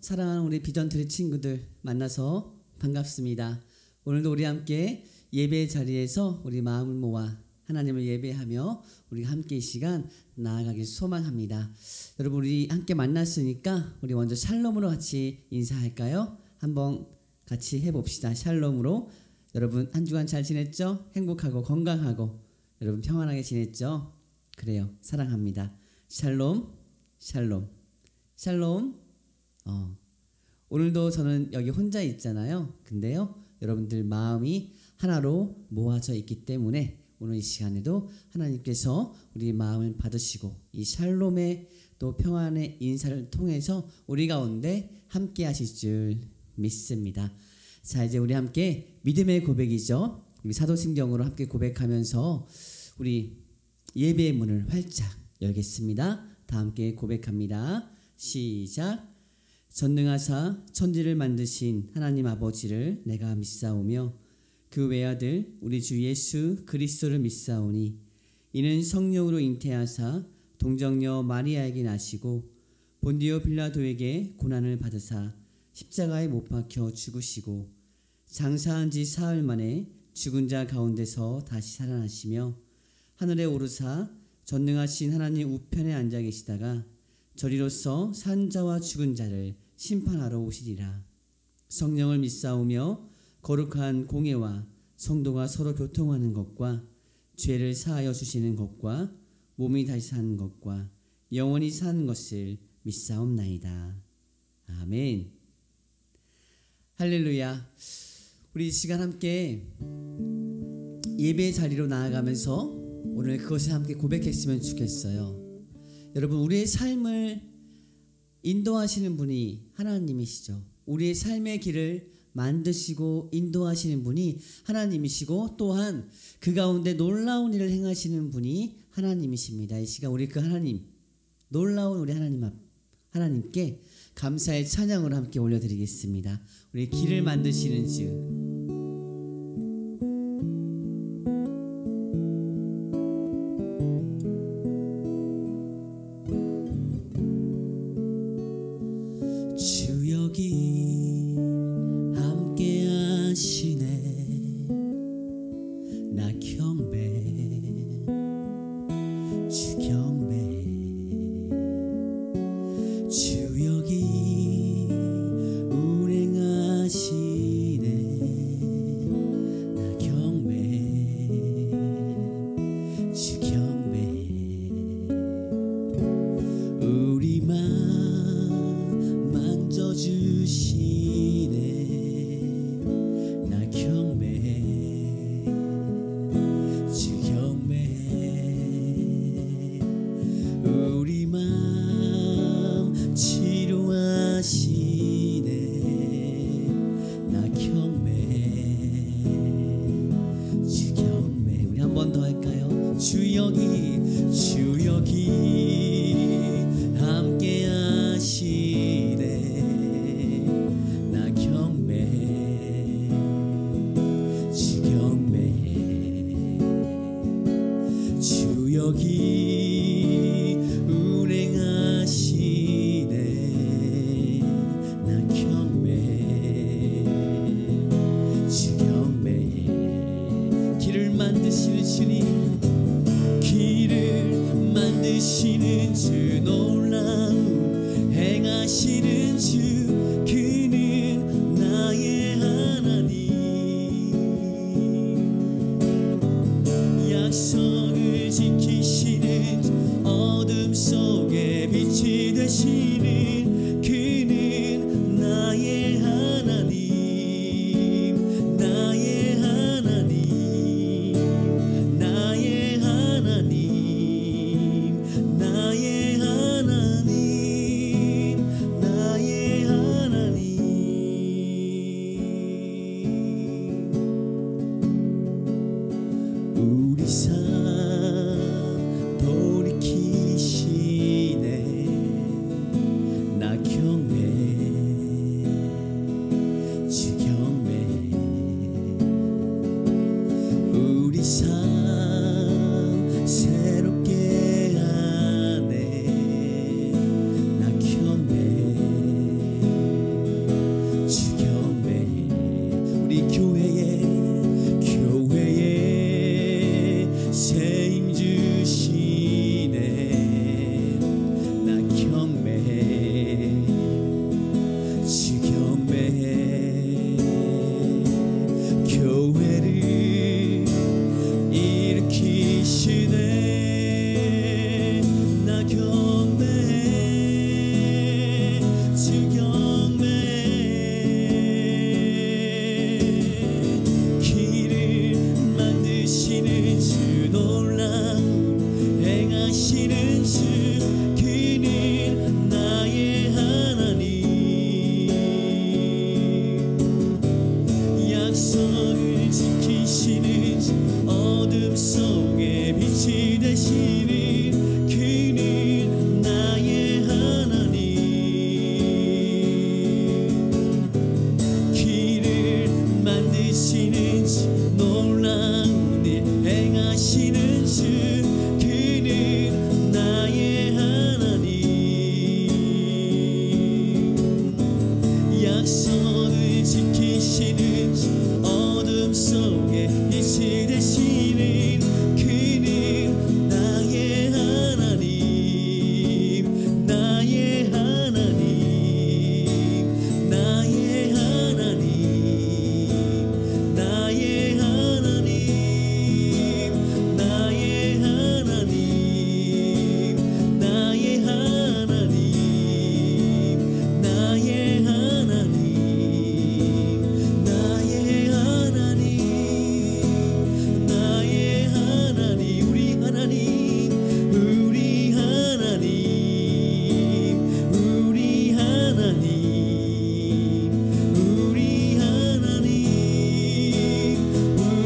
사랑하는 우리 비전트리 친구들 만나서 반갑습니다. 오늘도 우리 함께 예배 자리에서 우리 마음을 모아 하나님을 예배하며 우리가 함께 이 시간 나아가길 소망합니다. 여러분, 우리 함께 만났으니까 우리 먼저 샬롬으로 같이 인사할까요? 한번 같이 해봅시다. 샬롬으로. 여러분 한 주간 잘 지냈죠? 행복하고 건강하고 여러분 평안하게 지냈죠? 그래요. 사랑합니다. 샬롬, 샬롬, 샬롬. 오늘도 저는 여기 혼자 있잖아요. 근데요, 여러분들 마음이 하나로 모아져 있기 때문에 오늘 이 시간에도 하나님께서 우리 마음을 받으시고 이 샬롬의 또 평안의 인사를 통해서 우리 가운데 함께 하실 줄 믿습니다. 자, 이제 우리 함께 믿음의 고백이죠. 우리 사도신경으로 함께 고백하면서 우리 예배의 문을 활짝 열겠습니다. 다 함께 고백합니다. 시작. 전능하사 천지를 만드신 하나님 아버지를 내가 믿사오며 그 외아들 우리 주 예수 그리스도를 믿사오니 이는 성령으로 잉태하사 동정녀 마리아에게 나시고 본디오 빌라도에게 고난을 받으사 십자가에 못 박혀 죽으시고 장사한 지 사흘 만에 죽은 자 가운데서 다시 살아나시며 하늘에 오르사 전능하신 하나님 우편에 앉아 계시다가 저리로서 산 자와 죽은 자를 심판하러 오시리라. 성령을 믿사오며 거룩한 공예와 성도가 서로 교통하는 것과 죄를 사하여 주시는 것과 몸이 다시 사는 것과 영원히 사는 것을 믿사옵나이다. 아멘. 할렐루야. 우리 이 시간 함께 예배의 자리로 나아가면서 오늘 그것을 함께 고백했으면 좋겠어요. 여러분, 우리의 삶을 인도하시는 분이 하나님이시죠. 우리의 삶의 길을 만드시고 인도하시는 분이 하나님이시고 또한 그 가운데 놀라운 일을 행하시는 분이 하나님이십니다. 이 시간 우리 그 하나님, 놀라운 우리 하나님께 감사의 찬양으로 함께 올려드리겠습니다. 우리 길을 만드시는 주, 나의 하나님 만드시는 주 어둠 속에 빛이 되시는 그는 나의 하나님 나의 하나님 나의 하나님 나의 하나님 나의 하나님 나의 하나님 나의 하나님 나의 하나님 나의 하나님 우리 하나님 우리 하나님 우리 하나님 우리 하나님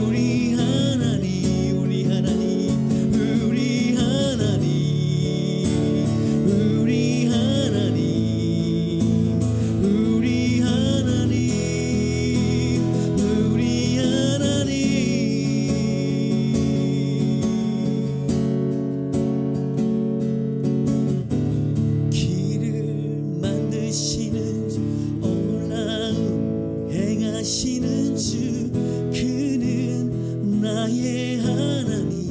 우리 하나님 우리 하나님 우리 하나님 우리 하나님 우리 하나님 우리 하나님 길을 만드시는 주 올라움 행하시는 주 그는 나의 하나님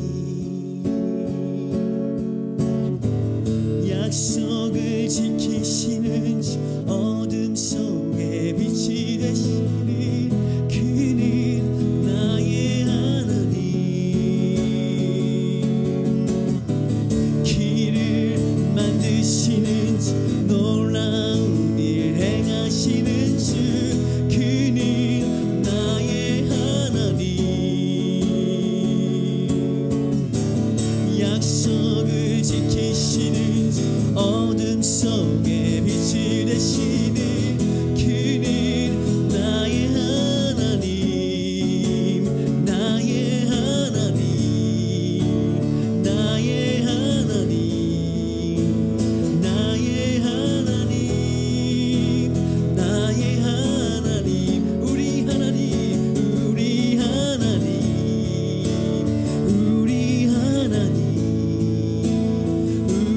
약속을 지키시는 주 어둠 속에 빛이 되시는 그는 나의 하나님 길을 만드시는 주 놀라운 일 행하시는 주 그는 나의 하나님 약속을 지키시는 주 어둠 속에 빛이 되시는 그는 나의 하나님 나의 하나님 나의 하나님 나의 하나님 나의 하나님 우리 하나님 우리 하나님 우리 하나님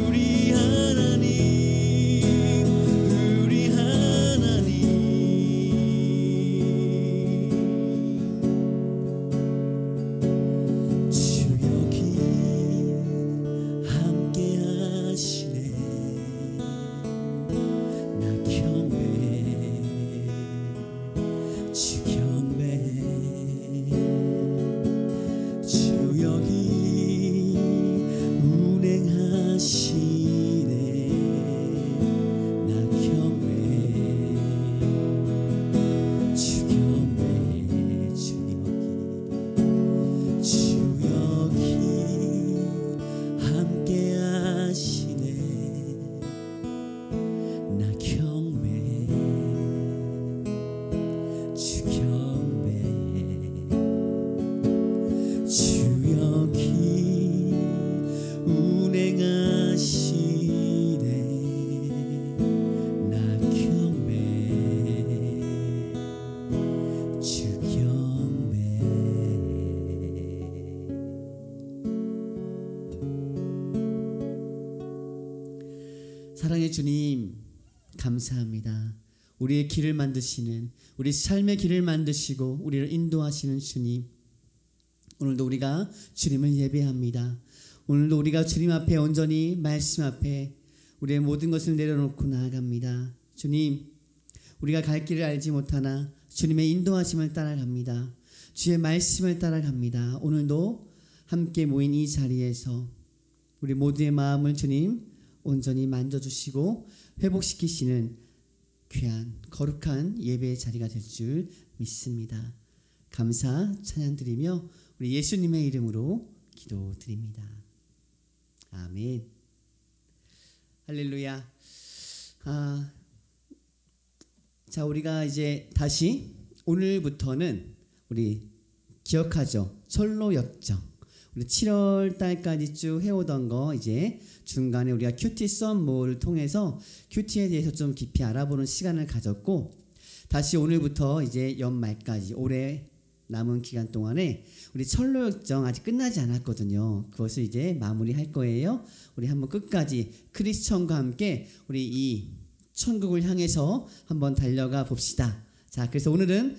우리 하나님 우리 하나님 주 여기 함께 하시네 나 경배 주 경배 주 여기 운행하시네 나 경배 주 경배 주 여기 함께 하시네 나 경배 주 경배 주 여기 운행하시네 나 경배 주 경배 사랑의 주님 감사합니다. 우리의 길을 만드시는 우리 삶의 길을 만드시고 우리를 인도하시는 주님 오늘도 우리가 주님을 예배합니다. 오늘도 우리가 주님 앞에 온전히 말씀 앞에 우리의 모든 것을 내려놓고 나아갑니다. 주님 우리가 갈 길을 알지 못하나 주님의 인도하심을 따라갑니다. 주의 말씀을 따라갑니다. 오늘도 함께 모인 이 자리에서 우리 모두의 마음을 주님 온전히 만져주시고 회복시키시는 귀한 거룩한 예배의 자리가 될 줄 믿습니다. 감사 찬양 드리며 우리 예수님의 이름으로 기도드립니다. 아멘. 할렐루야. 자, 우리가 이제 다시 오늘부터는 우리 기억하죠? 철로 역정. 우리 7월 달까지 쭉 해오던 거 이제 중간에 우리가 큐티 썸모를 통해서 큐티에 대해서 좀 깊이 알아보는 시간을 가졌고 다시 오늘부터 이제 연말까지 올해 남은 기간 동안에 우리 철로 역정 아직 끝나지 않았거든요. 그것을 이제 마무리할 거예요. 우리 한번 끝까지 크리스천과 함께 우리 이 천국을 향해서 한번 달려가 봅시다. 자, 그래서 오늘은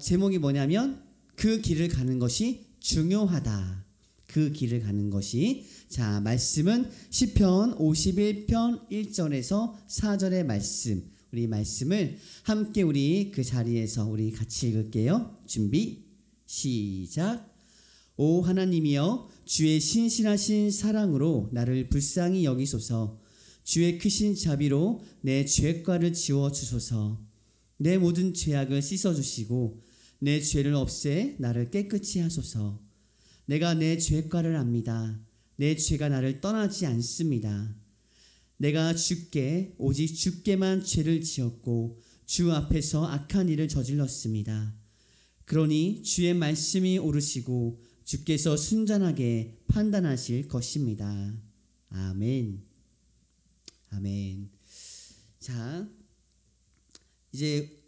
제목이 뭐냐면 그 길을 가는 것이 중요하다. 그 길을 가는 것이. 자, 말씀은 시편 51편 1절에서 4절의 말씀. 우리 말씀을 함께 우리 그 자리에서 우리 같이 읽을게요. 준비 시작. 오 하나님이여, 주의 신실하신 사랑으로 나를 불쌍히 여기소서. 주의 크신 자비로 내 죄과를 지워주소서. 내 모든 죄악을 씻어주시고 내 죄를 없애 나를 깨끗이 하소서. 내가 내 죄과를 압니다. 내 죄가 나를 떠나지 않습니다. 내가 주께, 오직 주께만 죄를 지었고 주 앞에서 악한 일을 저질렀습니다. 그러니 주의 말씀이 옳으시고 주께서 순전하게 판단하실 것입니다. 아멘. 아멘. 자, 이제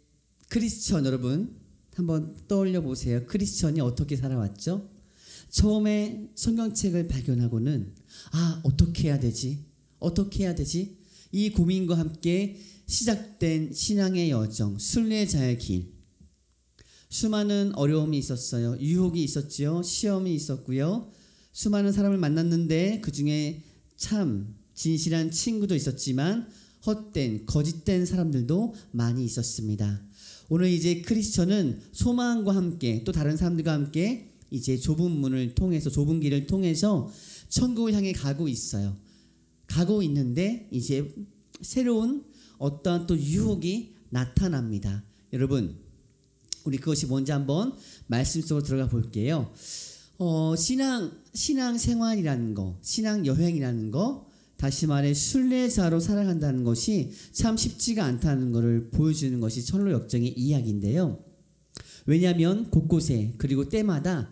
크리스천 여러분 한번 떠올려 보세요. 크리스천이 어떻게 살아왔죠? 처음에 성경책을 발견하고는 어떻게 해야 되지? 어떻게 해야 되지? 이 고민과 함께 시작된 신앙의 여정, 순례자의 길. 수많은 어려움이 있었어요. 유혹이 있었지요. 시험이 있었고요. 수많은 사람을 만났는데 그 중에 참 진실한 친구도 있었지만 헛된, 거짓된 사람들도 많이 있었습니다. 오늘 이제 크리스천은 소망과 함께 또 다른 사람들과 함께 이제 좁은 문을 통해서, 좁은 길을 통해서 천국을 향해 가고 있어요. 가고 있는데 이제 새로운 어떠한 또 유혹이 나타납니다. 여러분, 우리 그것이 뭔지 한번 말씀 속으로 들어가 볼게요. 신앙 생활이라는 거, 신앙 여행이라는 거, 다시 말해 순례자로 살아간다는 것이 참 쉽지가 않다는 것을 보여주는 것이 철로역정의 이야기인데요. 왜냐하면 곳곳에 그리고 때마다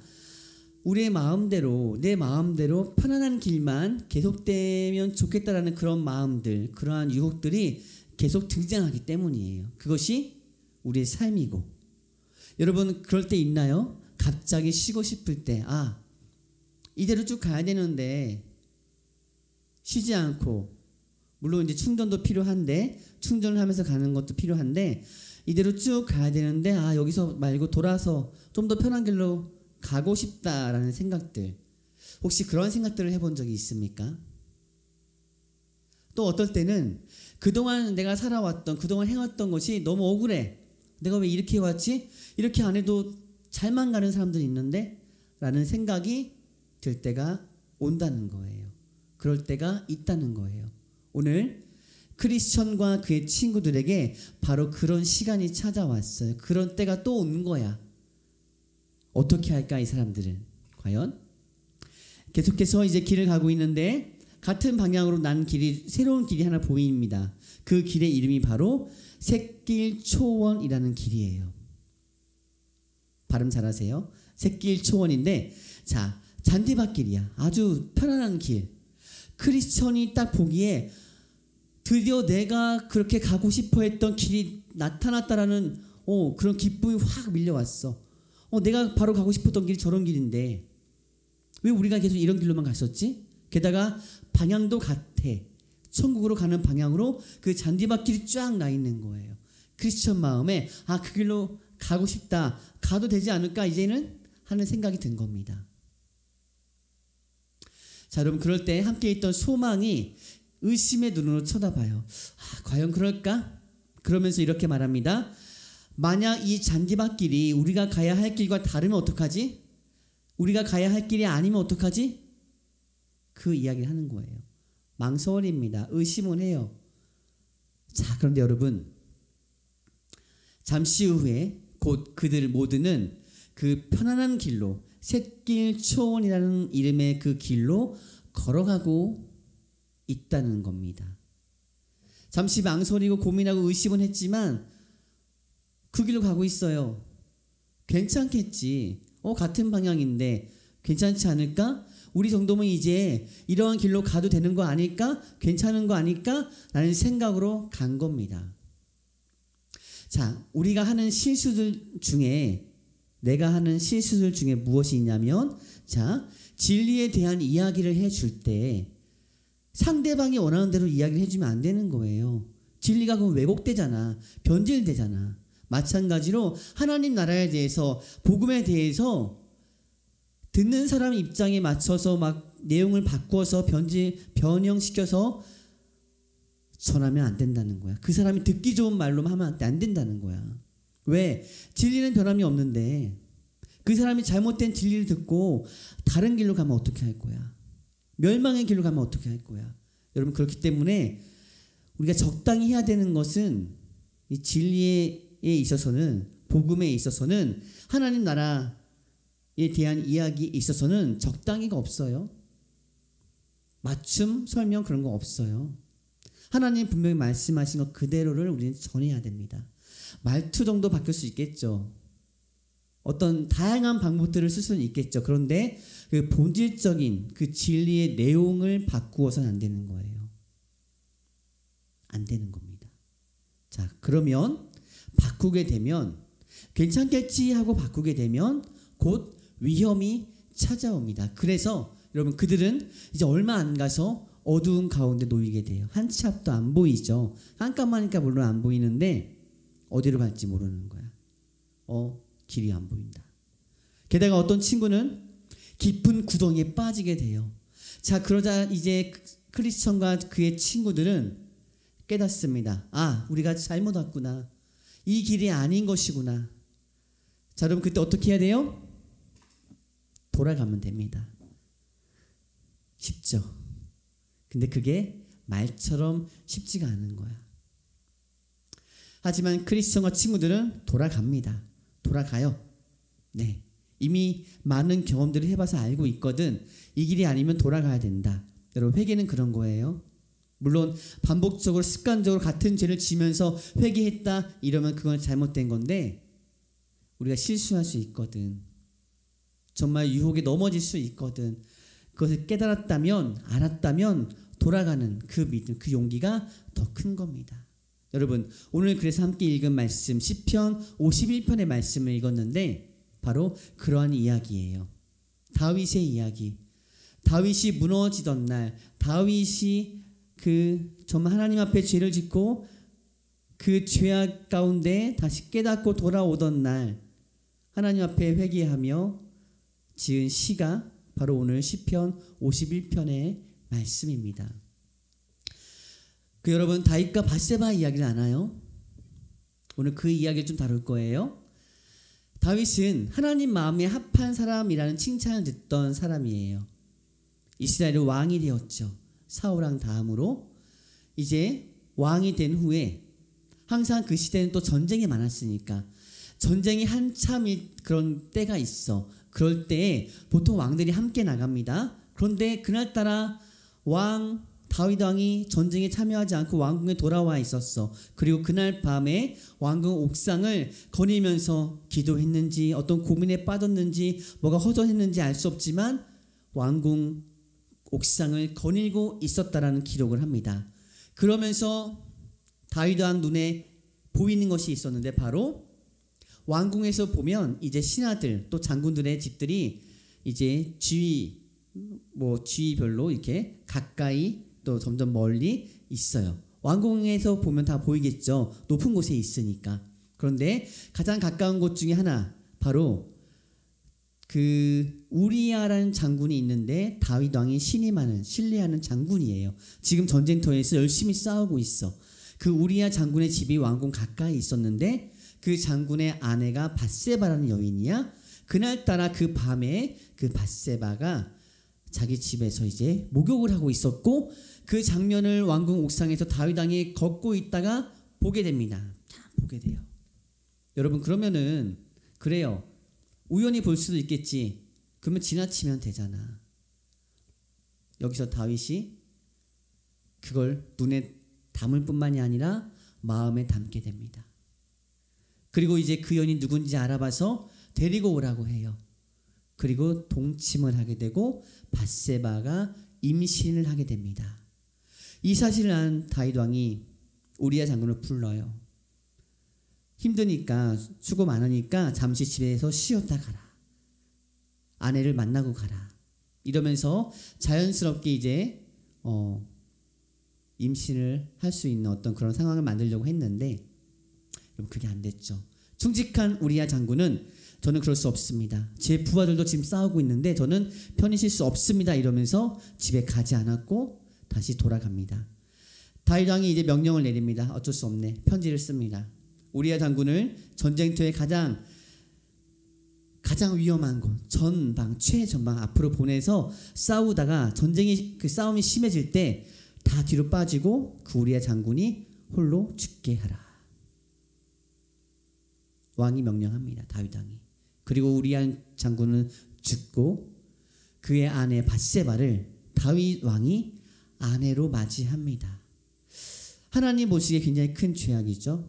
우리의 마음대로, 내 마음대로 편안한 길만 계속되면 좋겠다라는 그런 마음들, 그러한 유혹들이 계속 등장하기 때문이에요. 그것이 우리의 삶이고. 여러분 그럴 때 있나요? 갑자기 쉬고 싶을 때 이대로 쭉 가야 되는데 쉬지 않고, 물론 이제 충전도 필요한데, 충전을 하면서 가는 것도 필요한데 이대로 쭉 가야 되는데 여기서 말고 돌아서 좀 더 편한 길로 가고 싶다라는 생각들, 혹시 그런 생각들을 해본 적이 있습니까? 또 어떨 때는 그동안 내가 살아왔던, 그동안 해왔던 것이 너무 억울해. 내가 왜 이렇게 해왔지? 이렇게 안 해도 잘만 가는 사람들이 있는데? 라는 생각이 들 때가 온다는 거예요. 그럴 때가 있다는 거예요. 오늘 크리스천과 그의 친구들에게 바로 그런 시간이 찾아왔어요. 그런 때가 또 온 거야. 어떻게 할까 이 사람들은? 과연? 계속해서 이제 길을 가고 있는데 같은 방향으로 난 길이, 새로운 길이 하나 보입니다. 그 길의 이름이 바로 샛길초원이라는 길이에요. 발음 잘하세요. 샛길초원인데, 자, 잔디밭길이야. 아주 편안한 길. 크리스천이 딱 보기에 드디어 내가 그렇게 가고 싶어 했던 길이 나타났다라는 그런 기쁨이 확 밀려왔어. 내가 바로 가고 싶었던 길이 저런 길인데 왜 우리가 계속 이런 길로만 갔었지? 게다가 방향도 같아. 천국으로 가는 방향으로 그 잔디밭길이 쫙 나 있는 거예요. 크리스천 마음에 그 길로 가고 싶다. 가도 되지 않을까 이제는 하는 생각이 든 겁니다. 자, 여러분 그럴 때 함께 있던 소망이 의심의 눈으로 쳐다봐요. 과연 그럴까? 그러면서 이렇게 말합니다. 만약 이 잔디밭길이 우리가 가야 할 길과 다르면 어떡하지? 우리가 가야 할 길이 아니면 어떡하지? 그 이야기를 하는 거예요. 망설입니다. 의심은 해요. 자, 그런데 여러분, 잠시 후에 곧 그들 모두는 그 편안한 길로, 샛길초원이라는 이름의 그 길로 걸어가고 있다는 겁니다. 잠시 망설이고 고민하고 의심은 했지만 그 길로 가고 있어요. 괜찮겠지. 같은 방향인데 괜찮지 않을까? 우리 정도면 이제 이러한 길로 가도 되는 거 아닐까? 괜찮은 거 아닐까? 라는 생각으로 간 겁니다. 자, 우리가 하는 실수들 중에, 내가 하는 실수들 중에 무엇이 있냐면, 자, 진리에 대한 이야기를 해줄 때 상대방이 원하는 대로 이야기를 해주면 안 되는 거예요. 진리가 그럼 왜곡되잖아. 변질되잖아. 마찬가지로 하나님 나라에 대해서, 복음에 대해서 듣는 사람 입장에 맞춰서 막 내용을 바꿔서 변형시켜서 전하면 안 된다는 거야. 그 사람이 듣기 좋은 말로 하면 안 된다는 거야. 왜? 진리는 변함이 없는데 그 사람이 잘못된 진리를 듣고 다른 길로 가면 어떻게 할 거야? 멸망의 길로 가면 어떻게 할 거야? 여러분, 그렇기 때문에 우리가 적당히 해야 되는 것은 이 진리에 있어서는, 복음에 있어서는, 하나님 나라에 대한 이야기에 있어서는 적당히가 없어요. 맞춤, 설명 그런 거 없어요. 하나님 분명히 말씀하신 것 그대로를 우리는 전해야 됩니다. 말투 정도 바뀔 수 있겠죠. 어떤 다양한 방법들을 쓸 수는 있겠죠. 그런데 그 본질적인 그 진리의 내용을 바꾸어서는 안 되는 거예요. 안 되는 겁니다. 자, 그러면 바꾸게 되면 괜찮겠지 하고 바꾸게 되면 곧 위험이 찾아옵니다. 그래서 여러분, 그들은 이제 얼마 안 가서 어두운 가운데 놓이게 돼요. 한 치 앞도 안 보이죠. 깜깜하니까 물론 안 보이는데 어디로 갈지 모르는 거야. 길이 안 보인다. 게다가 어떤 친구는 깊은 구덩이에 빠지게 돼요. 자, 그러자 이제 크리스천과 그의 친구들은 깨닫습니다. 아, 우리가 잘못 왔구나. 이 길이 아닌 것이구나. 자, 그럼 그때 어떻게 해야 돼요? 돌아가면 됩니다. 쉽죠? 근데 그게 말처럼 쉽지가 않은 거야. 하지만 크리스천과 친구들은 돌아갑니다. 돌아가요. 네, 이미 많은 경험들을 해봐서 알고 있거든. 이 길이 아니면 돌아가야 된다. 여러분, 회개는 그런 거예요. 물론 반복적으로 습관적으로 같은 죄를 지면서 회개했다 이러면 그건 잘못된 건데, 우리가 실수할 수 있거든. 정말 유혹에 넘어질 수 있거든. 그것을 깨달았다면, 알았다면 돌아가는 그 믿음, 그 용기가 더 큰 겁니다. 여러분, 오늘 그래서 함께 읽은 말씀, 시편 51편의 말씀을 읽었는데 바로 그러한 이야기예요. 다윗의 이야기. 다윗이 무너지던 날, 다윗이 정말 하나님 앞에 죄를 짓고 그 죄악 가운데 다시 깨닫고 돌아오던 날, 하나님 앞에 회개하며 지은 시가 바로 오늘 시편 51편의 말씀입니다. 여러분, 다윗과 밧세바 이야기를 아나요? 오늘 그 이야기를 좀 다룰 거예요. 다윗은 하나님 마음에 합한 사람이라는 칭찬을 듣던 사람이에요. 이스라엘의 왕이 되었죠. 사울왕 다음으로 이제 왕이 된 후에 항상 그 시대는 또 전쟁이 많았으니까 전쟁이 한참일 그런 때가 있어. 그럴 때 보통 왕들이 함께 나갑니다. 그런데 그날따라 다윗 왕이 전쟁에 참여하지 않고 왕궁에 돌아와 있었어. 그리고 그날 밤에 왕궁 옥상을 거닐면서 기도했는지 어떤 고민에 빠졌는지 뭐가 허전했는지 알 수 없지만 왕궁 옥상을 거닐고 있었다라는 기록을 합니다. 그러면서 다윗 왕 눈에 보이는 것이 있었는데 바로 왕궁에서 보면 이제 신하들 또 장군들의 집들이 이제 지위별로 이렇게 가까이 또 점점 멀리 있어요. 왕궁에서 보면 다 보이겠죠. 높은 곳에 있으니까. 그런데 가장 가까운 곳 중에 하나, 바로 그 우리야라는 장군이 있는데 다윗 왕이 신뢰하는 장군이에요. 지금 전쟁터에서 열심히 싸우고 있어. 그 우리야 장군의 집이 왕궁 가까이 있었는데 그 장군의 아내가 밧세바라는 여인이야. 그날따라 그 밤에 그 밧세바가 자기 집에서 이제 목욕을 하고 있었고 그 장면을 왕궁 옥상에서 다윗 왕이 걷고 있다가 보게 됩니다. 보게 돼요. 여러분, 그러면은 그래요. 우연히 볼 수도 있겠지. 그러면 지나치면 되잖아. 여기서 다윗이 그걸 눈에 담을 뿐만이 아니라 마음에 담게 됩니다. 그리고 이제 그 여인이 누군지 알아봐서 데리고 오라고 해요. 그리고 동침을 하게 되고 밧세바가 임신을 하게 됩니다. 이 사실을 안 다윗 왕이 우리야 장군을 불러요. 힘드니까, 수고 많으니까 잠시 집에서 쉬었다 가라. 아내를 만나고 가라. 이러면서 자연스럽게 이제 임신을 할 수 있는 어떤 그런 상황을 만들려고 했는데 그게 안 됐죠. 충직한 우리야 장군은 저는 그럴 수 없습니다. 제 부하들도 지금 싸우고 있는데 저는 편히 쉴 수 없습니다. 이러면서 집에 가지 않았고 다시 돌아갑니다. 다윗 왕이 이제 명령을 내립니다. 어쩔 수 없네. 편지를 씁니다. 우리야 장군을 전쟁터에 가장 위험한 곳, 전방, 최전방 앞으로 보내서 싸우다가 그 싸움이 심해질 때 다 뒤로 빠지고 그 우리야 장군이 홀로 죽게 하라. 왕이 명령합니다. 다윗 왕이. 그리고 우리야 장군은 죽고 그의 아내 밧세바를 다윗 왕이 아내로 맞이합니다. 하나님 보시기에 굉장히 큰 죄악이죠.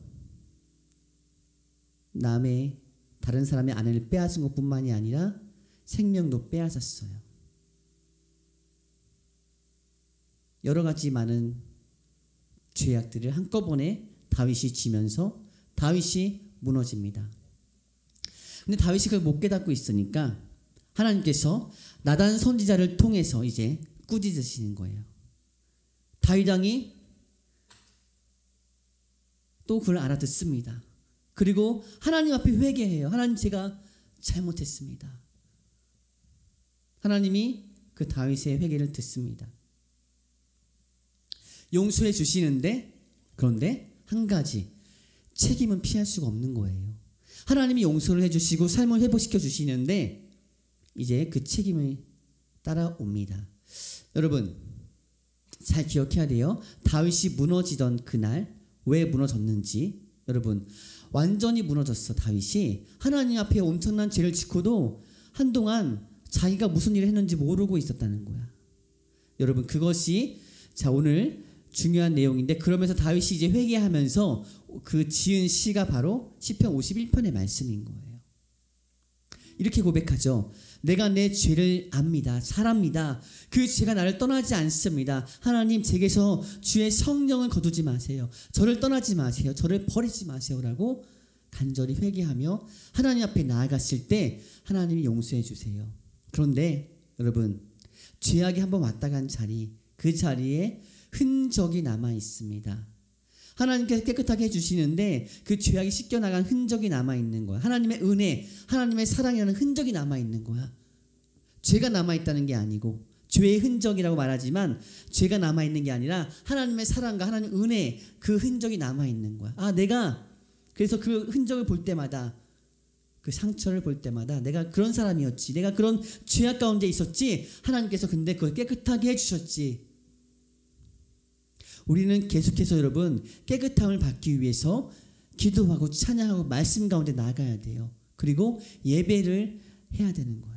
다른 사람의 아내를 빼앗은 것뿐만이 아니라 생명도 빼앗았어요. 여러 가지 많은 죄악들을 한꺼번에 다윗이 지면서 다윗이 무너집니다. 근데 다윗이 그걸 못 깨닫고 있으니까 하나님께서 나단 선지자를 통해서 이제 꾸짖으시는 거예요. 다윗 왕이 또 그걸 알아듣습니다. 그리고 하나님 앞에 회개해요. 하나님, 제가 잘못했습니다. 하나님이 그 다윗의 회개를 듣습니다. 용서해 주시는데, 그런데 한 가지 책임은 피할 수가 없는 거예요. 하나님이 용서를 해주시고 삶을 회복시켜 주시는데 이제 그 책임을 따라옵니다. 여러분 잘 기억해야 돼요. 다윗이 무너지던 그날 왜 무너졌는지. 여러분 완전히 무너졌어. 다윗이 하나님 앞에 엄청난 죄를 짓고도 한동안 자기가 무슨 일을 했는지 모르고 있었다는 거야. 여러분 그것이 오늘 중요한 내용인데, 그러면서 다윗이 이제 회개하면서 그 지은 시가 바로 시편 51편의 말씀인 거예요. 이렇게 고백하죠. 내가 내 죄를 압니다. 잘 압니다. 그 죄가 나를 떠나지 않습니다. 하나님, 제게서 주의 성령을 거두지 마세요. 저를 떠나지 마세요. 저를 버리지 마세요. 라고 간절히 회개하며 하나님 앞에 나아갔을 때 하나님이 용서해 주세요. 그런데 여러분 죄악이 한번 왔다 간 자리, 그 자리에 흔적이 남아 있습니다. 하나님께서 깨끗하게 해주시는데 그 죄악이 씻겨나간 흔적이 남아있는 거야. 하나님의 은혜, 하나님의 사랑이라는 흔적이 남아있는 거야. 죄가 남아있다는 게 아니고, 죄의 흔적이라고 말하지만 죄가 남아있는 게 아니라 하나님의 사랑과 하나님의 은혜, 그 흔적이 남아있는 거야. 내가 그래서 그 흔적을 볼 때마다, 그 상처를 볼 때마다 내가 그런 사람이었지, 내가 그런 죄악 가운데 있었지, 하나님께서 근데 그걸 깨끗하게 해주셨지. 우리는 계속해서 여러분 깨끗함을 받기 위해서 기도하고 찬양하고 말씀 가운데 나가야 돼요. 그리고 예배를 해야 되는 거예요.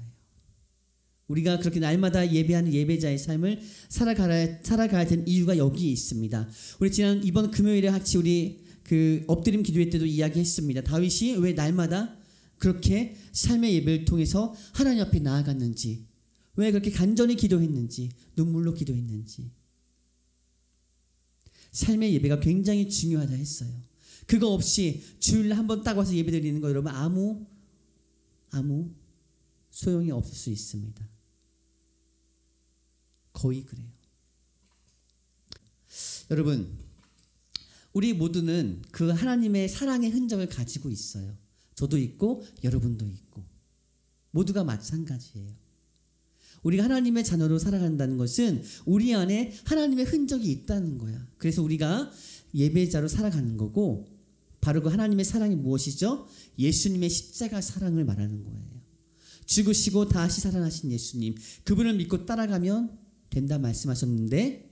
우리가 그렇게 날마다 예배하는 예배자의 삶을 살아가야 되는 이유가 여기에 있습니다. 우리 이번 금요일에 같이 우리 그 엎드림 기도회 때도 이야기했습니다. 다윗이 왜 날마다 그렇게 삶의 예배를 통해서 하나님 앞에 나아갔는지, 왜 그렇게 간절히 기도했는지, 눈물로 기도했는지. 삶의 예배가 굉장히 중요하다 했어요. 그거 없이 주일날 한번 딱 와서 예배 드리는 거 여러분 아무 소용이 없을 수 있습니다. 거의 그래요. 여러분 우리 모두는 그 하나님의 사랑의 흔적을 가지고 있어요. 저도 있고 여러분도 있고 모두가 마찬가지예요. 우리가 하나님의 자녀로 살아간다는 것은 우리 안에 하나님의 흔적이 있다는 거야. 그래서 우리가 예배자로 살아가는 거고, 바로 그 하나님의 사랑이 무엇이죠? 예수님의 십자가 사랑을 말하는 거예요. 죽으시고 다시 살아나신 예수님, 그분을 믿고 따라가면 된다 말씀하셨는데,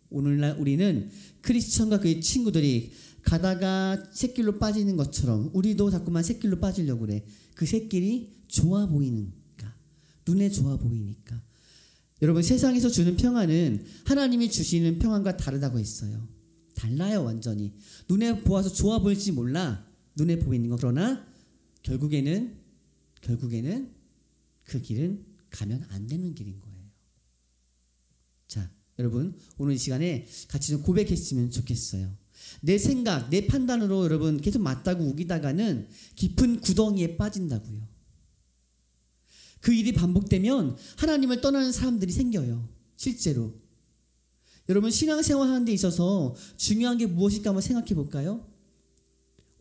오늘날 우리는 크리스천과 그의 친구들이 가다가 샛길로 빠지는 것처럼 우리도 자꾸만 샛길로 빠지려고 그래. 그 샛길이 좋아 보이는, 눈에 좋아 보이니까. 여러분 세상에서 주는 평안은 하나님이 주시는 평안과 다르다고 했어요. 달라요. 완전히. 눈에 보아서 좋아 보일지 몰라. 눈에 보이는 거. 그러나 결국에는 그 길은 가면 안 되는 길인 거예요. 자, 여러분 오늘 이 시간에 같이 좀 고백했으면 좋겠어요. 내 생각, 내 판단으로 여러분 계속 맞다고 우기다가는 깊은 구덩이에 빠진다고요. 그 일이 반복되면 하나님을 떠나는 사람들이 생겨요. 실제로. 여러분 신앙생활 하는 데 있어서 중요한 게 무엇일까 한번 생각해 볼까요?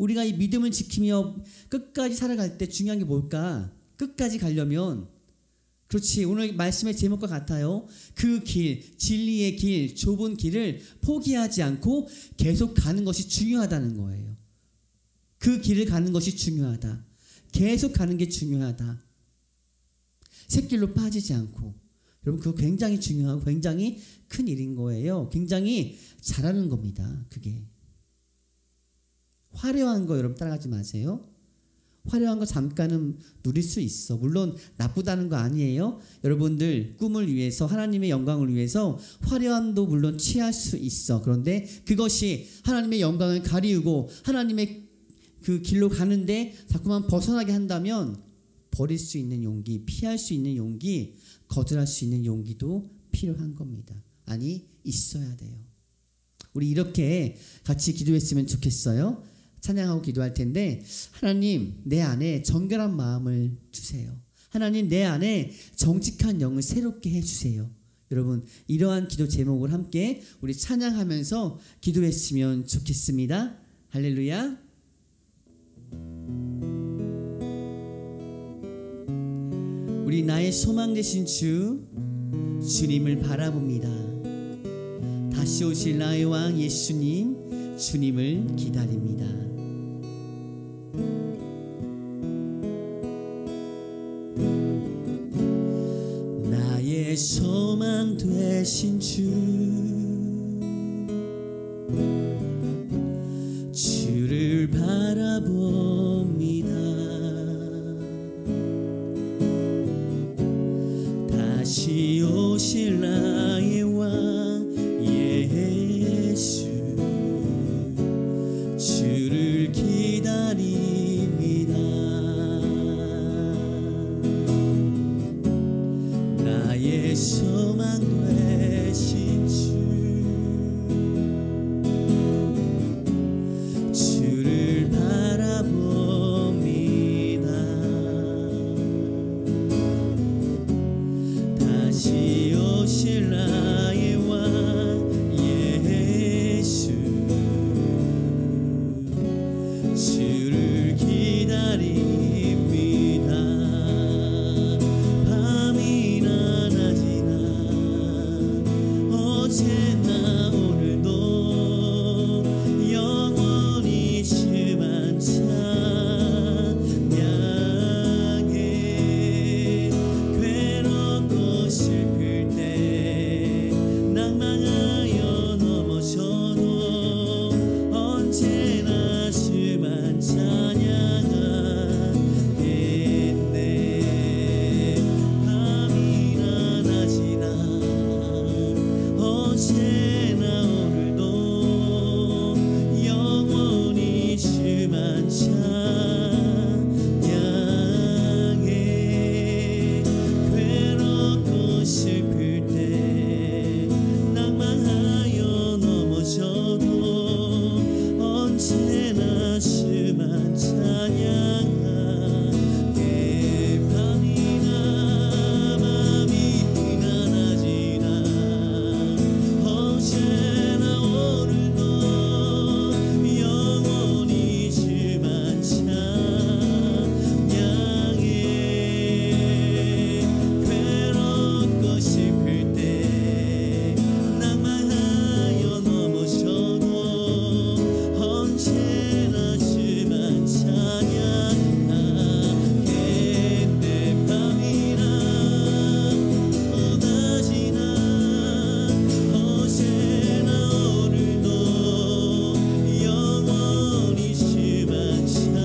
우리가 이 믿음을 지키며 끝까지 살아갈 때 중요한 게 뭘까? 끝까지 가려면, 그렇지, 오늘 말씀의 제목과 같아요. 그 길, 진리의 길, 좁은 길을 포기하지 않고 계속 가는 것이 중요하다는 거예요. 그 길을 가는 것이 중요하다. 계속 가는 게 중요하다. 샛길로 빠지지 않고. 여러분, 그거 굉장히 중요하고 굉장히 큰 일인 거예요. 굉장히 잘하는 겁니다. 그게 화려한 거 여러분 따라가지 마세요. 화려한 거 잠깐은 누릴 수 있어. 물론 나쁘다는 거 아니에요. 여러분들 꿈을 위해서, 하나님의 영광을 위해서 화려함도 물론 취할 수 있어. 그런데 그것이 하나님의 영광을 가리우고 하나님의 그 길로 가는데 자꾸만 벗어나게 한다면 버릴 수 있는 용기, 피할 수 있는 용기, 거절할 수 있는 용기도 필요한 겁니다. 아니, 있어야 돼요. 우리 이렇게 같이 기도했으면 좋겠어요. 찬양하고 기도할 텐데, 하나님, 내 안에 정결한 마음을 주세요. 하나님, 내 안에 정직한 영을 새롭게 해주세요. 여러분, 이러한 기도 제목을 함께 우리 찬양하면서 기도했으면 좋겠습니다. 할렐루야. 우리 나의 소망 되신 주님을 바라봅니다. 다시 오실 나의 왕 예수님, 주님을 기다립니다. 나의 소망 되신 주를 바라봅니다. 다시 오실 나의 왕 예수, 주를 기다립니다. 나의 소망 되신 주를 바라봅니다. 다시 오실 나의 왕 예수, 주를 기다립니다. 밤이나 낮이나 어제나 오늘도 영원히 주만 찬양해. 괴롭고 슬플 때 낭망하여 넘어져도 언제나 주만 찬양하겠네. 밤이나 낮이나 어제나 오늘도 영원히 주만 찬양해. 괴롭고 슬플 때 낭망하여 넘어져도 언제나 주만 찬양하게. 밤이나 낮이나 어제나 오늘도 영원히 주만 찬양해. 괴롭고 슬플 때 낭망하여 넘어져도 언제나 주만 찬양하겠네. 밤이나 낮이나 어제나 오늘도 영원히 주만 찬양해.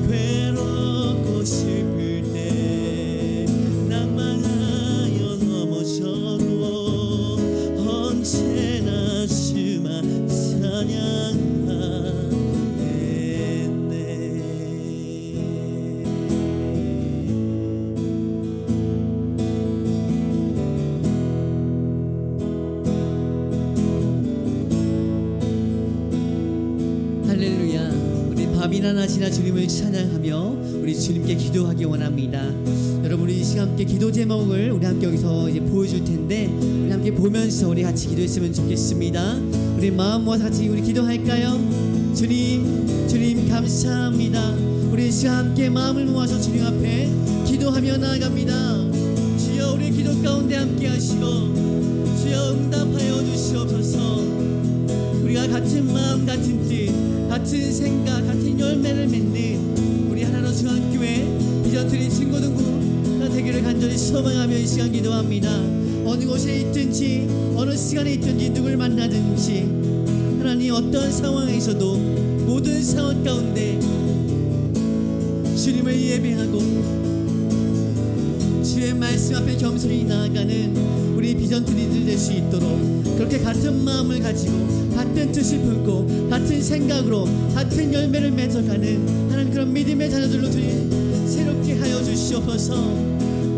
괴롭고 슬플 때 낭망하여 넘어져도 언제나 주만 찬양하겠네. 할렐루야. 우리 밤이나 낮이나 주님을 찬양하며 우리 주님께 기도하기 원합니다. 여러분, 우리 이 시간 함께 기도 제목을 우리 함께 여기서 이제 보여줄 텐데, 우리 함께 보면서 우리 같이 기도했으면 좋겠습니다. 우리 마음 모아서 같이 우리 기도할까요? 주님 감사합니다. 우리 시간 함께 마음을 모아서 주님 앞에 기도하며 나아갑니다. 주여 우리 기도 가운데 함께 하시고 주여 응답하여 주시옵소서. 우리가 같은 마음 같은 뜻 같은 생각 같은 열매를 맺는 우리 하나로 중앙교회 비전트리 친구등부가 되기를 간절히 소망하며 이 시간 기도합니다. 어느 곳에 있든지 어느 시간에 있든지 누굴 만나든지 하나님 어떤 상황에서도 모든 상황 가운데 주님을 예배하고 주의 말씀 앞에 겸손히 나아가는 우리 비전트리들 될 수 있도록 그렇게 같은 마음을 가지고 같은 뜻을 품고 같은 생각으로 같은 열매를 맺어가는 하나님 그런 믿음의 자녀들로 주님 새롭게 하여 주시옵소서.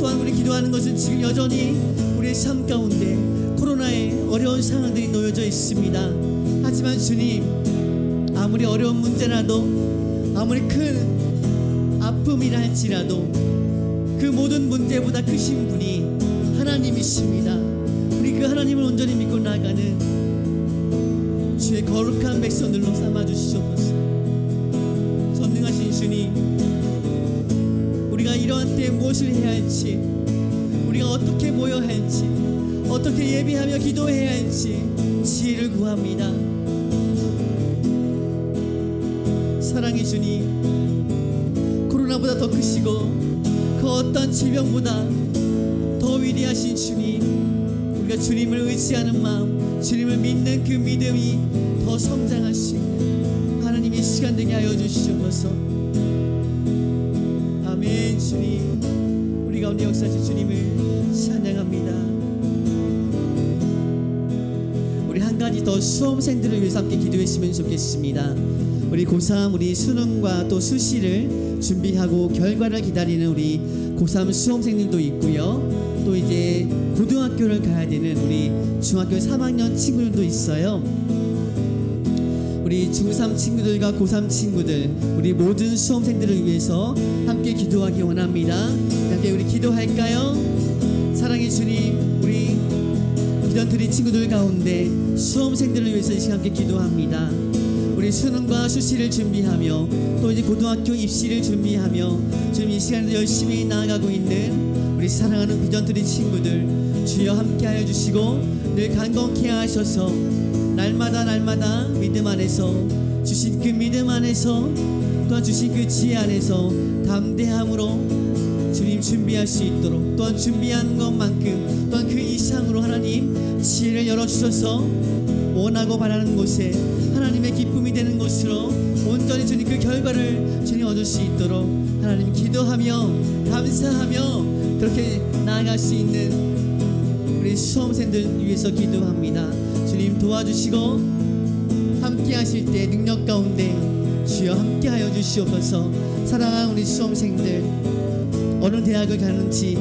또한 우리 기도하는 것은 지금 여전히 우리의 삶 가운데 코로나의 어려운 상황들이 놓여져 있습니다. 하지만 주님 아무리 어려운 문제라도 아무리 큰 아픔이라 할지라도 그 모든 문제보다 크신 분이 하나님이십니다. 우리 그 하나님을 온전히 믿고 나아가는 주의 거룩한 백성들로 삼아주시옵소서. 전능하신 주님 우리가 이러한 때에 무엇을 해야 할지 우리가 어떻게 모여야 할지 어떻게 예비하며 기도해야 할지 지혜를 구합니다. 사랑의 주님 코로나보다 더 크시고 그 어떤 질병보다 더 위대하신 주님 우리가 주님을 의지하는 마음 주님을 믿는 그 믿음이 더 성장하시고 하나님의 시간 되게 하여 주시옵소서. 아멘. 주님 우리 가운데 역사하신 주님을 찬양합니다. 우리 한 가지 더 수험생들을 위해서 함께 기도했으면 좋겠습니다. 우리 고3 우리 수능과 또 수시를 준비하고 결과를 기다리는 우리 고3 수험생들도 있고요. 또 이제 고등학교를 가야 되는 우리 중학교 3학년 친구들도 있어요. 우리 중3 친구들과 고3 친구들 우리 모든 수험생들을 위해서 함께 기도하기 원합니다. 함께 우리 기도할까요? 사랑의 주님 우리 비전트리 친구들 가운데 수험생들을 위해서 이 시간 함께 기도합니다. 우리 수능과 수시를 준비하며 또 이제 고등학교 입시를 준비하며 지금 이 시간에도 열심히 나아가고 있는 우리 사랑하는 비전트리 친구들 주여 함께하여 주시고 늘 강건케 하셔서 날마다 믿음 안에서 주신 그 믿음 안에서 또한 주신 그 지혜 안에서 담대함으로 주님 준비할 수 있도록 또한 준비한 것만큼 또한 그 이상으로 하나님 지혜를 열어주셔서 원하고 바라는 곳에 하나님의 기쁨이 되는 곳으로 온전히 주님 그 결과를 주님 얻을 수 있도록 하나님 기도하며 감사하며 그렇게 나아갈 수 있는 우리 수험생들 위해서 기도합니다. 주님 도와주시고 함께 하실 때 능력 가운데 주여 함께 하여 주시옵소서. 사랑하는 우리 수험생들 어느 대학을 가는지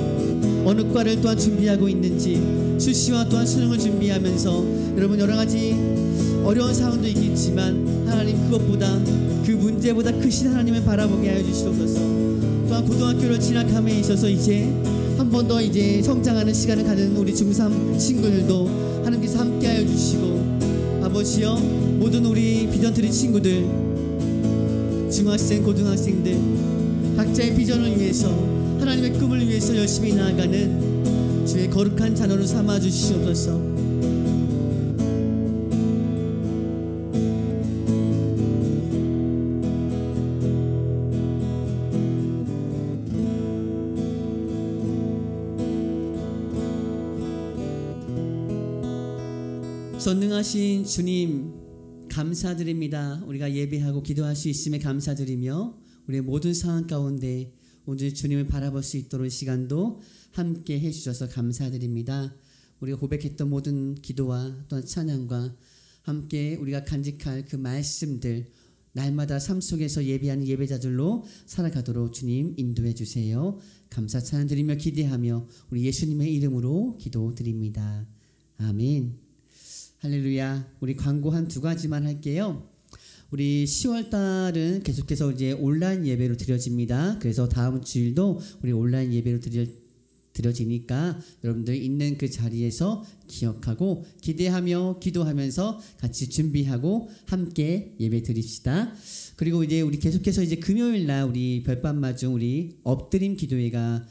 어느 과를 또한 준비하고 있는지 수시와 또한 수능을 준비하면서 여러분 여러가지 어려운 상황도 있겠지만 하나님 그것보다 그 문제보다 크신 하나님을 바라보게 하여 주시옵소서. 또한 고등학교를 진학함에 있어서 이제 한 번 더 이제 성장하는 시간을 가진 우리 중3 친구들도 하나님께서 함께 하여 주시고 아버지여 모든 우리 비전트리 친구들 중학생 고등학생들 각자의 비전을 위해서 하나님의 꿈을 위해서 열심히 나아가는 주의 거룩한 자녀로 삼아 주시옵소서. 전능하신 주님 감사드립니다. 우리가 예배하고 기도할 수 있음에 감사드리며 우리의 모든 상황 가운데 오늘 주님을 바라볼 수 있도록 시간도 함께 해주셔서 감사드립니다. 우리가 고백했던 모든 기도와 또한 찬양과 함께 우리가 간직할 그 말씀들 날마다 삶 속에서 예배하는 예배자들로 살아가도록 주님 인도해 주세요. 감사 찬양드리며 기대하며 우리 예수님의 이름으로 기도드립니다. 아멘. 할렐루야. 우리 광고 한 두 가지만 할게요. 우리 10월 달은 계속해서 이제 온라인 예배로 드려집니다. 그래서 다음 주일도 우리 온라인 예배로 드릴 드려지니까 여러분들 있는 그 자리에서 기억하고 기대하며 기도하면서 같이 준비하고 함께 예배 드립시다. 그리고 이제 우리 계속해서 이제 금요일 날 우리 별밤마중 우리 엎드림 기도회가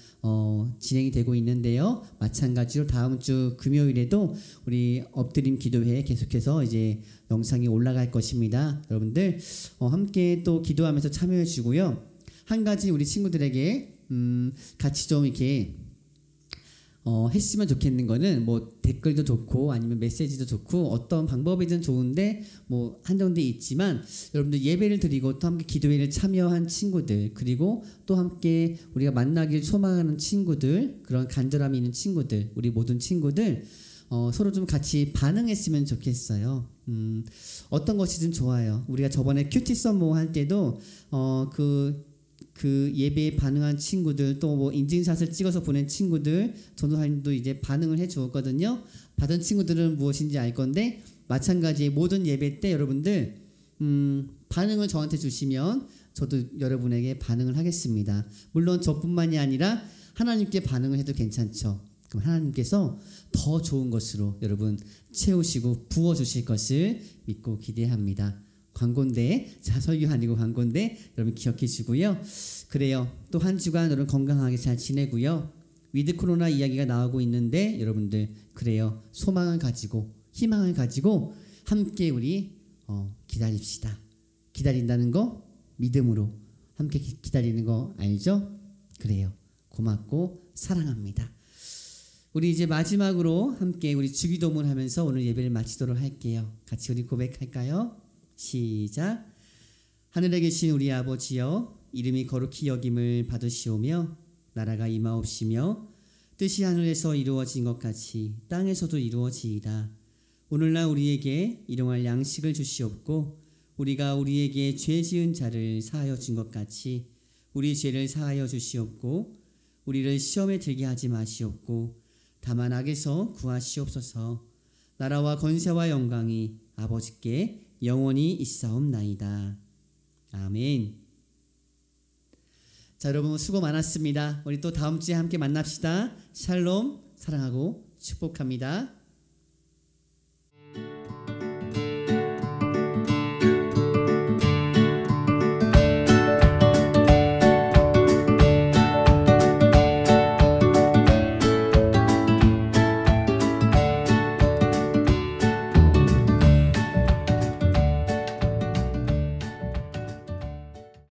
진행이 되고 있는데요. 마찬가지로 다음 주 금요일에도 우리 엎드림 기도회 계속해서 이제 영상이 올라갈 것입니다. 여러분들 함께 또 기도하면서 참여해 주고요. 한 가지 우리 친구들에게 같이 좀 이렇게 했으면 좋겠는 거는 뭐 댓글도 좋고 아니면 메시지도 좋고 어떤 방법이든 좋은데 뭐 한정돼 있지만 여러분들 예배를 드리고 또 함께 기도회를 참여한 친구들 그리고 또 함께 우리가 만나길 소망하는 친구들 그런 간절함이 있는 친구들 우리 모든 친구들 서로 좀 같이 반응했으면 좋겠어요. 어떤 것이든 좋아요. 우리가 저번에 큐티 썸모 할 때도 그 예배에 반응한 친구들 또 뭐 인증샷을 찍어서 보낸 친구들 전도사님도 이제 반응을 해 주었거든요. 받은 친구들은 무엇인지 알 건데 마찬가지의 모든 예배 때 여러분들 반응을 저한테 주시면 저도 여러분에게 반응을 하겠습니다. 물론 저뿐만이 아니라 하나님께 반응을 해도 괜찮죠. 그럼 하나님께서 더 좋은 것으로 여러분 채우시고 부어주실 것을 믿고 기대합니다. 광고인데 설교 아니고 광고인데 여러분 기억해 주고요. 그래요. 또 한 주간 여러분 건강하게 잘 지내고요. 위드 코로나 이야기가 나오고 있는데 여러분들 그래요. 소망을 가지고 희망을 가지고 함께 우리 기다립시다. 기다린다는 거 믿음으로 함께 기다리는 거 알죠? 그래요. 고맙고 사랑합니다. 우리 이제 마지막으로 함께 우리 주기도문 하면서 오늘 예배를 마치도록 할게요. 같이 우리 고백할까요? 시작. 하늘에 계신 우리 아버지여 이름이 거룩히 여김을 받으시오며 나라가 임하옵시며 뜻이 하늘에서 이루어진 것 같이 땅에서도 이루어지이다. 오늘날 우리에게 일용할 양식을 주시옵고 우리가 우리에게 죄 지은 자를 사하여 준 것 같이 우리 죄를 사하여 주시옵고 우리를 시험에 들게 하지 마시옵고 다만 악에서 구하시옵소서. 나라와 권세와 영광이 아버지께 영원히 있사옵나이다. 아멘. 자, 여러분 수고 많았습니다. 우리 또 다음 주에 함께 만납시다. 샬롬, 사랑하고 축복합니다.